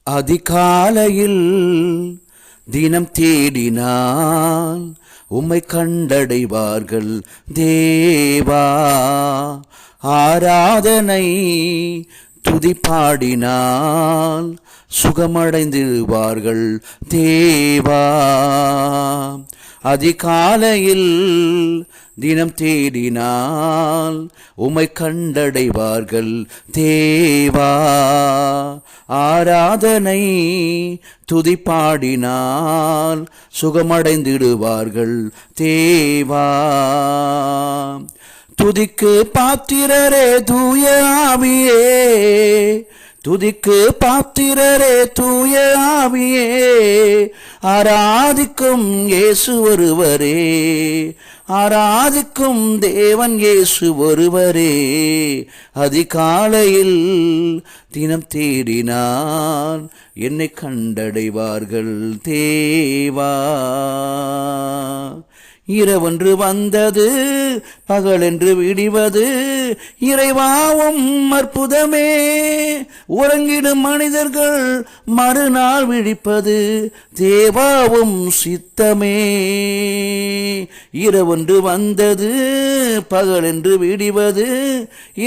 அதிகாலையில் தினம் தேடினால் உம்மை கண்டடைவார்கள் தேவா. ஆராதனை துதி பாடினால் சுகமடைந்திருவார்கள் தேவா. அதிகாலையில் தினம் தேடினால் உம்மை கண்டடைவார்கள் தேவா. ஆராதனை துதி பாடினால் சுகமடைந்திடுவார்கள் தேவா. துதிக்கு பாத்திரரே தூய ஆவியே, துதிக்கு பாத்திரரே தூய ஆவியே, ஆராதிக்கும் இயேசு ஒருவரே, ஆராதிக்கும் தேவன் இயேசு ஒருவரே. அதிகாலையில் தினம் தேடினான் என்னை கண்டடைவார்கள் தேவா. இரவென்று வந்தது பகலென்று விடிவது இறைவாவும் அற்புதமே. உறங்கிடும் மனிதர்கள் மறுநாள் விழிப்பது தேவாவும் சித்தமே. இரவென்று வந்தது பகலென்று விடிவது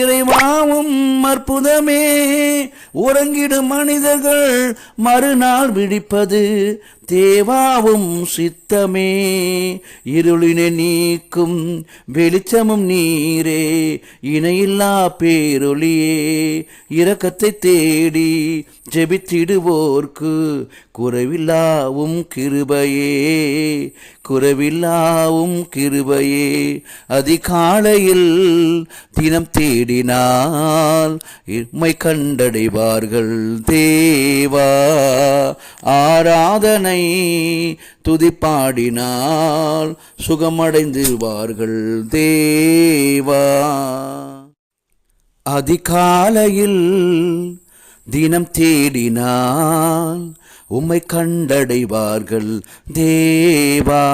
இறைவாவும் அற்புதமே. உறங்கிடும் மனிதர்கள் மறுநாள் விழிப்பது தேவாவும் சித்தமே. இருளினை நீக்கும் வெளிச்சமும் நீரே, இணையில்லா பேரொளியே. இரக்கத்தை தேடி ஜெபித்திடுவோர்க்கு குறைவில்லாவும் கிருபையே, குறைவில்லாவும் கிருபையே. அதிகாலையில் தினம் தேடினால் உம்மை கண்டடைவார்கள் தேவா. ஆராதனை துதி பாடினால் சுகமடைந்திருவார்கள் தேவா. அதிகாலையில் தினம் தேடினால் உம்மை கண்டடைவார்கள் தேவா.